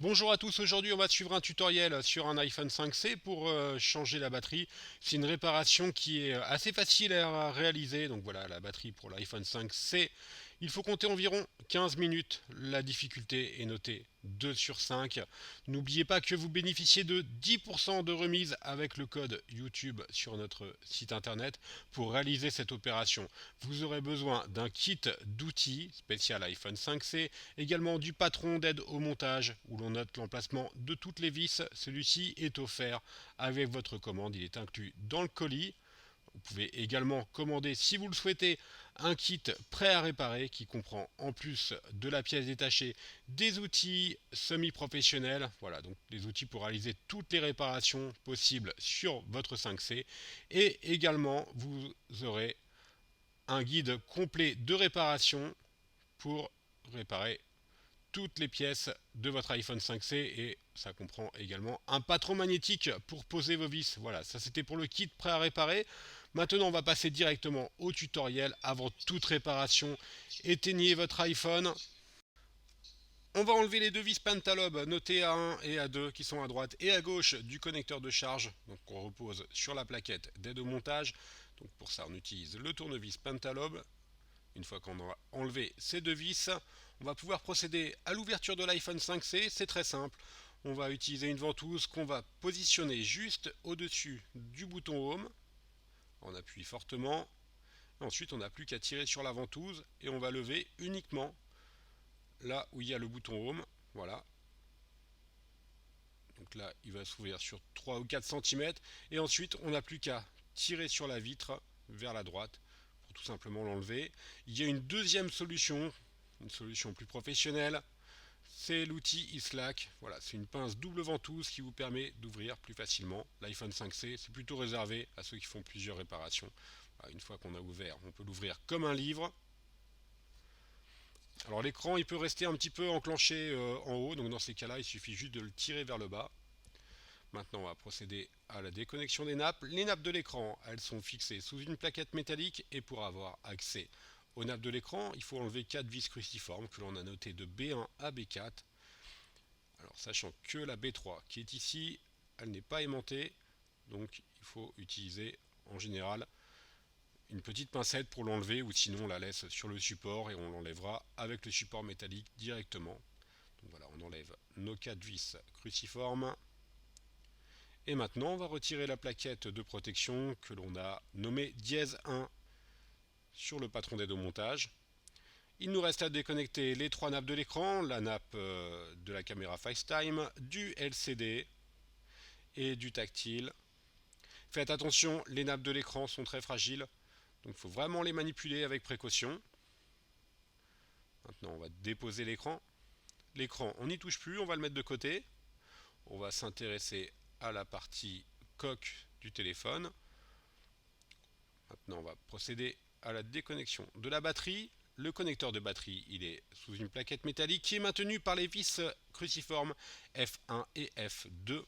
Bonjour à tous, aujourd'hui on va suivre un tutoriel sur un iPhone 5C pour changer la batterie. C'est une réparation qui est assez facile à réaliser, donc voilà la batterie pour l'iPhone 5C. Il faut compter environ 15 minutes, la difficulté est notée 2 sur 5. N'oubliez pas que vous bénéficiez de 10% de remise avec le code YouTube sur notre site internet pour réaliser cette opération. Vous aurez besoin d'un kit d'outils spécial iPhone 5C, également du patron d'aide au montage où l'on note l'emplacement de toutes les vis. Celui-ci est offert avec votre commande, il est inclus dans le colis. Vous pouvez également commander, si vous le souhaitez, un kit prêt à réparer qui comprend, en plus de la pièce détachée, des outils semi-professionnels. Voilà, donc des outils pour réaliser toutes les réparations possibles sur votre 5C. Et également, vous aurez un guide complet de réparation pour réparer toutes les pièces de votre iPhone 5C, et ça comprend également un patron magnétique pour poser vos vis. Voilà, ça c'était pour le kit prêt à réparer. Maintenant on va passer directement au tutoriel. Avant toute réparation, éteignez votre iPhone. On va enlever les deux vis Pentalobe notées A1 et A2 qui sont à droite et à gauche du connecteur de charge, donc on repose sur la plaquette d'aide au montage. Donc pour ça on utilise le tournevis Pentalobe. Une fois qu'on aura enlevé ces deux vis, on va pouvoir procéder à l'ouverture de l'iPhone 5C. C'est très simple. On va utiliser une ventouse qu'on va positionner juste au-dessus du bouton Home. On appuie fortement. Ensuite, on n'a plus qu'à tirer sur la ventouse et on va lever uniquement là où il y a le bouton Home. Voilà. Donc là, il va s'ouvrir sur 3 ou 4 cm. Et ensuite, on n'a plus qu'à tirer sur la vitre vers la droite pour tout simplement l'enlever. Il y a une deuxième solution, une solution plus professionnelle. C'est l'outil iSlack. Voilà, c'est une pince double ventouse qui vous permet d'ouvrir plus facilement l'iPhone 5C. C'est plutôt réservé à ceux qui font plusieurs réparations. Voilà, une fois qu'on a ouvert, on peut l'ouvrir comme un livre. Alors l'écran, il peut rester un petit peu enclenché en haut, donc dans ces cas-là, il suffit juste de le tirer vers le bas. Maintenant, on va procéder à la déconnexion des nappes. Les nappes de l'écran, elles sont fixées sous une plaquette métallique, et pour avoir accès aux nappes de l'écran, il faut enlever 4 vis cruciformes que l'on a notées de B1 à B4. Alors, sachant que la B3 qui est ici, elle n'est pas aimantée, donc il faut utiliser en général une petite pincette pour l'enlever, ou sinon on la laisse sur le support et on l'enlèvera avec le support métallique directement. Donc voilà, on enlève nos 4 vis cruciformes. Et maintenant, on va retirer la plaquette de protection que l'on a nommée dièse 1 sur le patron d'aide au montage. Il nous reste à déconnecter les trois nappes de l'écran, la nappe de la caméra FaceTime, du LCD et du tactile. Faites attention, les nappes de l'écran sont très fragiles, donc il faut vraiment les manipuler avec précaution. Maintenant, on va déposer l'écran. L'écran, on n'y touche plus, on va le mettre de côté. On va s'intéresser à la partie coque du téléphone. Maintenant, on va procéder à la déconnexion de la batterie. Le connecteur de batterie, il est sous une plaquette métallique qui est maintenue par les vis cruciformes F1 et F2.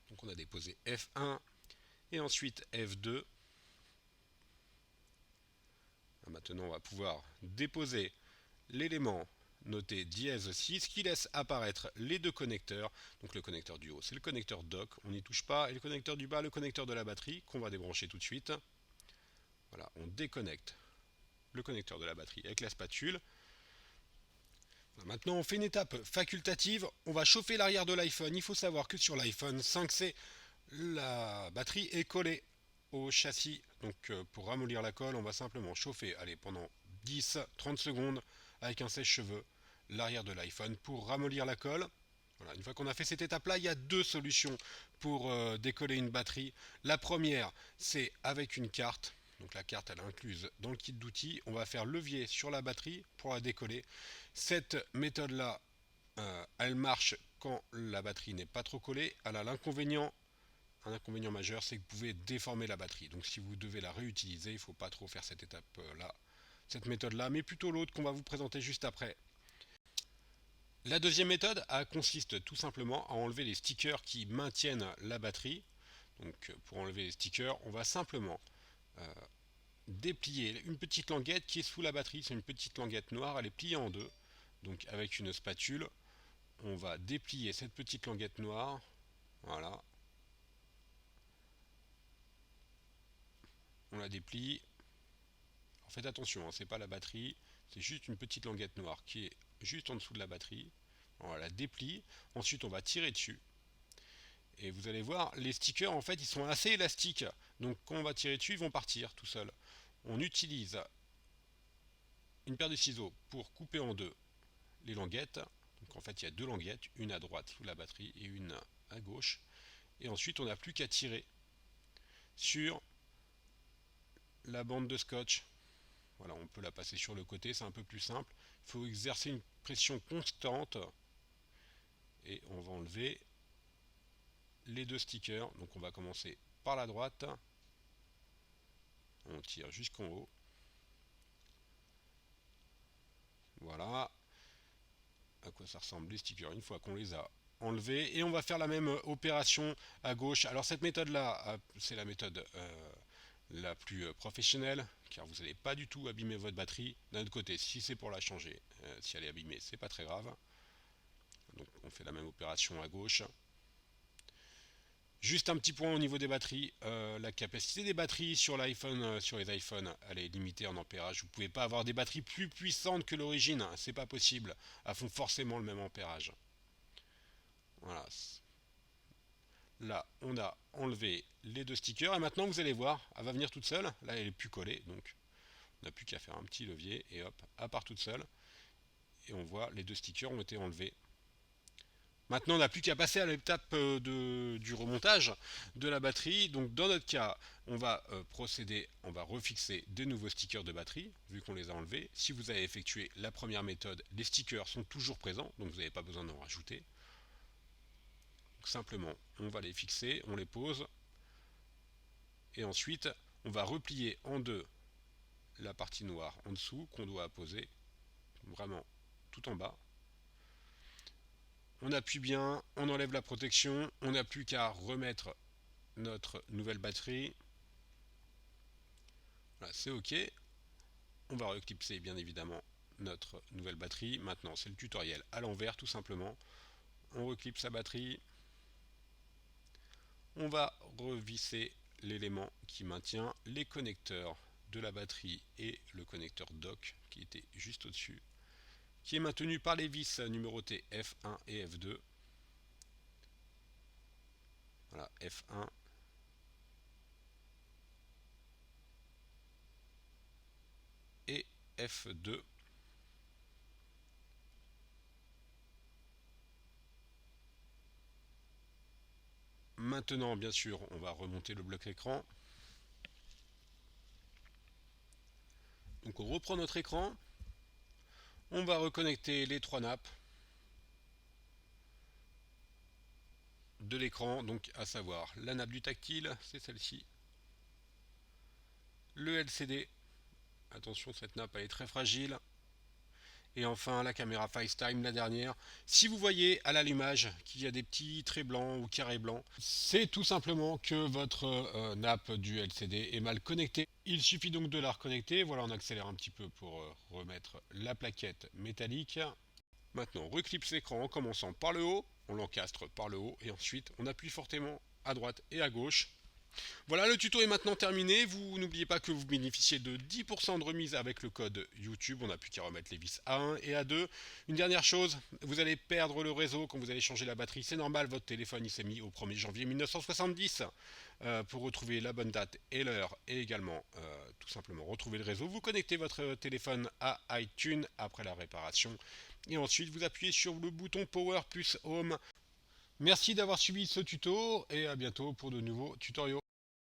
Donc on a déposé F1 et ensuite F2. Maintenant, on va pouvoir déposer l'élément noté dièse 6 qui laisse apparaître les deux connecteurs. Donc le connecteur du haut, c'est le connecteur dock, on n'y touche pas, et le connecteur du bas, le connecteur de la batterie qu'on va débrancher tout de suite. Voilà, on déconnecte le connecteur de la batterie avec la spatule. Maintenant, on fait une étape facultative. On va chauffer l'arrière de l'iPhone. Il faut savoir que sur l'iPhone 5C, la batterie est collée au châssis. Donc, pour ramollir la colle, on va simplement chauffer pendant 10-30 secondes avec un sèche-cheveux l'arrière de l'iPhone pour ramollir la colle. Voilà, une fois qu'on a fait cette étape-là, il y a deux solutions pour décoller une batterie. La première, c'est avec une carte. Donc la carte, elle est incluse dans le kit d'outils. On va faire levier sur la batterie pour la décoller. Cette méthode-là, elle marche quand la batterie n'est pas trop collée. Elle a un inconvénient majeur, c'est que vous pouvez déformer la batterie. Donc si vous devez la réutiliser, il ne faut pas trop faire cette étape-là, cette méthode-là, mais plutôt l'autre qu'on va vous présenter juste après. La deuxième méthode consiste tout simplement à enlever les stickers qui maintiennent la batterie. Donc pour enlever les stickers, on va simplement déplier une petite languette qui est sous la batterie. C'est une petite languette noire, elle est pliée en deux. Donc avec une spatule, on va déplier cette petite languette noire. Voilà. On la déplie. Alors faites attention, hein, c'est pas la batterie, c'est juste une petite languette noire qui est juste en dessous de la batterie. On la déplie. Ensuite, on va tirer dessus. Et vous allez voir, les stickers, en fait, ils sont assez élastiques. Donc, quand on va tirer dessus, ils vont partir tout seuls. On utilise une paire de ciseaux pour couper en deux les languettes. Donc, en fait, il y a deux languettes, une à droite sous la batterie et une à gauche. Et ensuite, on n'a plus qu'à tirer sur la bande de scotch. Voilà, on peut la passer sur le côté, c'est un peu plus simple. Il faut exercer une pression constante et on va enlever les deux stickers. Donc on va commencer par la droite. On tire jusqu'en haut. Voilà à quoi ça ressemble les stickers une fois qu'on les a enlevés. Et on va faire la même opération à gauche. Alors cette méthode là, c'est la méthode la plus professionnelle, car vous n'allez pas du tout abîmer votre batterie. D'un autre côté, si c'est pour la changer, si elle est abîmée, c'est pas très grave. Donc on fait la même opération à gauche. Juste un petit point au niveau des batteries, la capacité des batteries sur l'iPhone, sur les iPhones, elle est limitée en ampérage. Vous ne pouvez pas avoir des batteries plus puissantes que l'origine, c'est pas possible. Elles font forcément le même ampérage. Voilà. Là, on a enlevé les deux stickers et maintenant vous allez voir, elle va venir toute seule. Là, elle est plus collée, donc on n'a plus qu'à faire un petit levier et hop, elle part toute seule. Et on voit les deux stickers ont été enlevés. Maintenant, on n'a plus qu'à passer à l'étape du remontage de la batterie. Donc, dans notre cas, on va procéder, on va refixer des nouveaux stickers de batterie, vu qu'on les a enlevés. Si vous avez effectué la première méthode, les stickers sont toujours présents, donc vous n'avez pas besoin d'en rajouter. Donc, simplement, on va les fixer, on les pose, et ensuite, on va replier en deux la partie noire en dessous, qu'on doit poser vraiment tout en bas. On appuie bien, on enlève la protection, on n'a plus qu'à remettre notre nouvelle batterie. Voilà, c'est OK. On va reclipser bien évidemment notre nouvelle batterie. Maintenant, c'est le tutoriel à l'envers tout simplement. On reclipse sa batterie. On va revisser l'élément qui maintient les connecteurs de la batterie et le connecteur dock qui était juste au-dessus, qui est maintenu par les vis numérotées F1 et F2. Voilà, F1 et F2. Maintenant, bien sûr, on va remonter le bloc écran. Donc on reprend notre écran. On va reconnecter les trois nappes de l'écran, donc à savoir la nappe du tactile, c'est celle-ci. Le LCD, attention cette nappe elle est très fragile. Et enfin la caméra FaceTime, la dernière. Si vous voyez à l'allumage qu'il y a des petits traits blancs ou carrés blancs, c'est tout simplement que votre nappe du LCD est mal connectée. Il suffit donc de la reconnecter. Voilà, on accélère un petit peu pour remettre la plaquette métallique. Maintenant, on reclipse l'écran en commençant par le haut, on l'encastre par le haut et ensuite on appuie fortement à droite et à gauche. Voilà, le tuto est maintenant terminé. Vous n'oubliez pas que vous bénéficiez de 10% de remise avec le code YouTube. On n'a plus qu'à remettre les vis A1 et A2. Une dernière chose, vous allez perdre le réseau quand vous allez changer la batterie. C'est normal, votre téléphone il s'est mis au 1er janvier 1970. Pour retrouver la bonne date et l'heure et également tout simplement retrouver le réseau, vous connectez votre téléphone à iTunes après la réparation et ensuite vous appuyez sur le bouton Power plus Home. Merci d'avoir suivi ce tuto et à bientôt pour de nouveaux tutoriaux.